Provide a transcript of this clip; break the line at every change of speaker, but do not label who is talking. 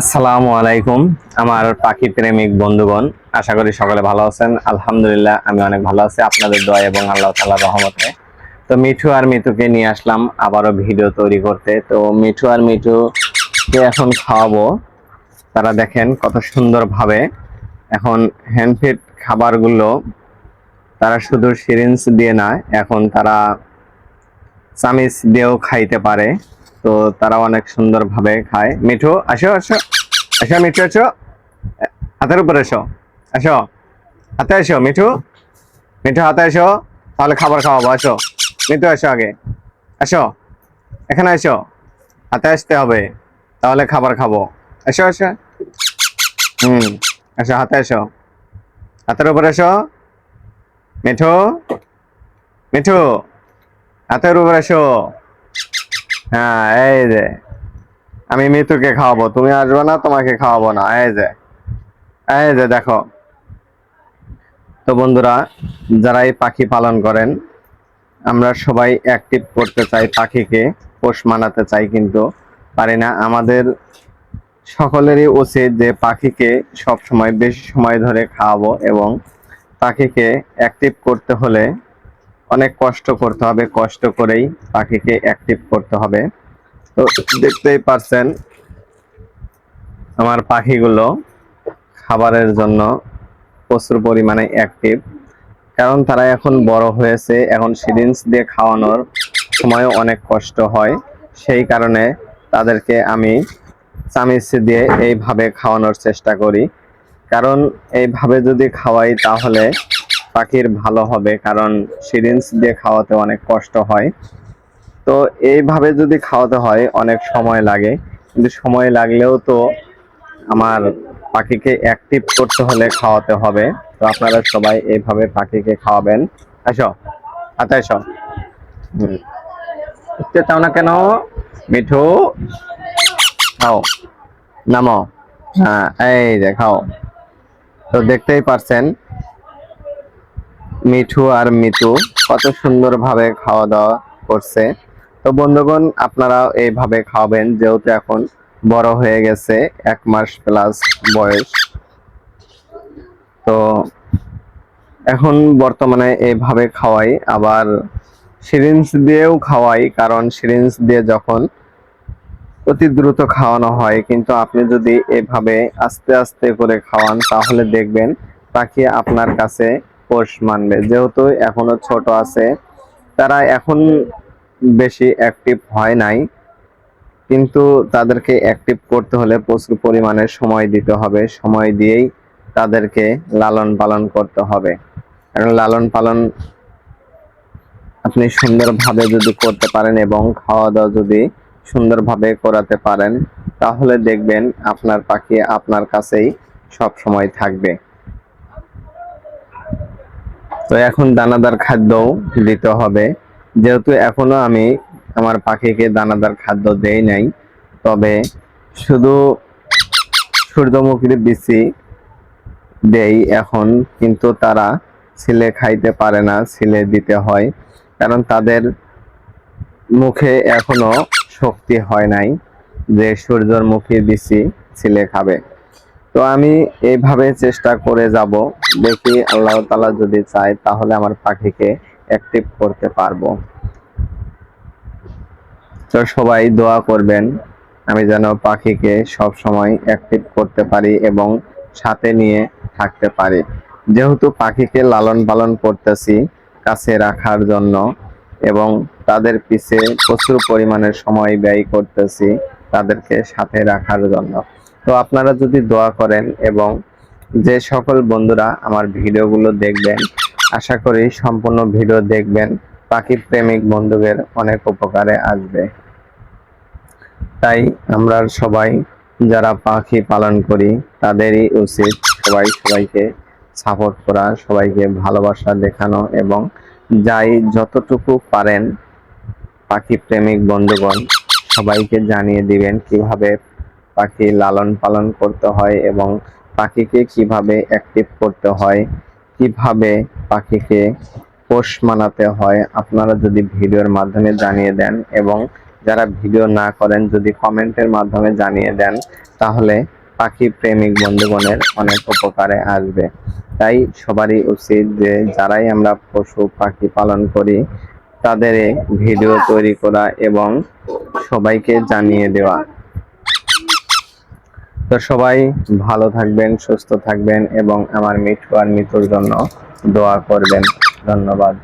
আসসালামু আলাইকুম আমার পাখি প্রেমিক বন্ধুগণ, আশা করি সকলে ভালো আছেন। আলহামদুলিল্লাহ আমি অনেক ভালো আছি আপনাদের দোয়া এবং আল্লাহ তাআলার রহমতে। তো মিঠু আর মিতুকে নিয়ে আসলাম আবারও ভিডিও তৈরি করতে। তো মিঠু আর মিতুকে এখন খাওয়াবো। তারা দেখেন কত সুন্দরভাবে এখন হ্যান্ডফিড খাবারগুলো তারা শুধু সিরিঞ্জ দিয়ে না, এখন তারা চামিচ দিয়েও খাইতে পারে। তো তারা অনেক সুন্দরভাবে খায়। মিঠু আসো আসো আসো, মিঠু আসো, হাতের উপরে এসো, আসো, হাতে এসো মিঠু, মিঠু হাতে এসো, তাহলে খাবার খাওয়াবো। আসো মিঠু, আসো আগে, আসো, এখানে এসো, হাতে আসতে হবে, তাহলে খাবার খাবো। এসো এসো, হুম, এসো, হাতে এসো, হাতের উপরে এসো, মিঠু, মিঠু, হাতের উপরে এসো। হ্যাঁ, এই যে আমি মিতুকে খাওয়াবো, তুমি আসবে না, তোমাকে খাওয়াবো না। এই যে, এই যে দেখো। তো বন্ধুরা, যারা এই পাখি পালন করেন, আমরা সবাই অ্যাক্টিভ করতে চাই, পাখিকে পোষ মানাতে চাই, কিন্তু পারি না। আমাদের সকলেরই উচিত যে পাখিকে সব সময় বেশি সময় ধরে খাওয়াবো, এবং পাখিকে অ্যাক্টিভ করতে হলে অনেক কষ্ট করতে হবে, কষ্ট করেই পাখিকে অ্যাক্টিভ করতে হবে। তো দেখতেই পারছেন আমার পাখিগুলো খাবারের জন্য প্রচুর পরিমাণে অ্যাক্টিভ, কারণ তারা এখন বড় হয়েছে, এখন সিরিঞ্জ দিয়ে খাওয়ানোর সময়ও অনেক কষ্ট হয়। সেই কারণে তাদেরকে আমি চামিচ দিয়ে এইভাবে খাওয়ানোর চেষ্টা করি, কারণ এইভাবে যদি খাওয়াই তাহলে পাখির ভালো হবে, কারণ সিরিঞ্জ দিয়ে খাওয়াতে অনেক কষ্ট হয়। তো এইভাবে যদি খাওয়াতে হয় অনেক সময় লাগে, কিন্তু সময় লাগলেও তো আমার পাখিকে অ্যাক্টিভ করতে হলে খাওয়াতে হবে। তো আপনারা সবাই এইভাবে পাখিকে খাওয়াবেন। আসো, হাতে এসো, উঠতে চাও না কেন? মিঠু, খাও, নামো। হ্যাঁ, এই যে খাও। তো দেখতেই পারছেন মিঠু আর মিতু কত সুন্দরভাবে খাওয়া দাওয়া করছে। তো বন্ধুগণ, আপনারাও এইভাবে খাওয়াবেন, যেহেতু এখন বড় হয়ে গেছে, 1 মাস প্লাস বয়স। তো এখন বর্তমানে এইভাবে খাওয়াই, আবার সিরিঞ্জ দিয়েও খাওয়াই, কারণ সিরিঞ্জ দিয়ে যখন অতি দ্রুত খাওয়ানো হয়, কিন্তু আপনি যদি এভাবে আস্তে আস্তে করে খাওয়ান তাহলে দেখবেন পাখি আপনার কাছে পোষ মানবে। যেহেতু এখনো ছোট আছে, তারা এখন বেশি অ্যাক্টিভ হয় নাই, কিন্তু তাদেরকে অ্যাক্টিভ করতে হলে প্রচুর পরিমাণে সময় দিতে হবে, সময় দিয়েই তাদেরকে লালন পালন করতে হবে। কারণ লালন পালন আপনি সুন্দরভাবে যদি করতে পারেন এবং খাওয়া দাওয়া যদি সুন্দরভাবে করাতে পারেন, তাহলে দেখবেন আপনার পাখি আপনার কাছেই সব সময় থাকবে। তো এখন দানাদার খাদ্যও দিতে হবে, যেহেতু এখনো আমি আমার পাখিকে দানাদার খাদ্য দেই নাই, তবে শুধু সূর্যমুখীর বিচি দেই এখন, কিন্তু তারা ছিলে খাইতে পারে না, ছিলে দিতে হয়, কারণ তাদের মুখে এখনো শক্তি হয় নাই যে সূর্যমুখী বিচি ছিলে খাবে। তো আমি এইভাবে চেষ্টা করে যাব, দেখি আল্লাহ তাআলা যদি চায় তাহলে আমার পাখিকে অ্যাক্টিভ করতে পারবো। তো সবাই দোয়া করবেন আমি যেন পাখিকে সব সময় অ্যাক্টিভ করতে পারি এবং সাথে নিয়ে থাকতে পারি। যেহেতু পাখিকে লালন পালন করতেছি কাছে রাখার জন্য, এবং তাদের পিছে প্রচুর পরিমাণে সময় ব্যয় করতেছি তাদেরকে সাথে রাখার জন্য। তো আপনারা যদি দোয়া করেন এবং যে সকল বন্ধুরা আমার ভিডিওগুলো দেখবেন, আশা করি সম্পূর্ণ ভিডিও দেখবেন, পাখি প্রেমিক বন্ধুদের অনেক উপকারে আসবে। তাই আমরা সবাই যারা পাখি পালন করি তাদেরই উচিত সবাই সবাইকে সাপোর্ট করা, সবাইকে ভালোবাসা দেখানো, এবং যাই যতটুকু পারেন পাখি প্রেমিক বন্ধুগণ সবাইকে জানিয়ে দিবেন কিভাবে পাখি লালন পালন করতে হয় এবং পাখিকে কিভাবে অ্যাক্টিভ করতে হয়, কিভাবে পাখিকে পোষ মানাতে হয়। আপনারা যদি ভিডিওর মাধ্যমে জানিয়ে দেন এবং যারা ভিডিও না করেন যদি কমেন্টের মাধ্যমে জানিয়ে দেন তাহলে পাখি প্রেমিক বন্ধুগণের অনেক উপকারে আসবে। তাই সবারই উচিত যে যারাই আমরা পশু পাখি পালন করি তাদের ভিডিও তৈরি করা এবং সবাইকে জানিয়ে দেওয়া। তো সবাই ভালো থাকবেন, সুস্থ থাকবেন এবং আমার মিঠু আর মিতুর জন্য দোয়া করবেন। ধন্যবাদ।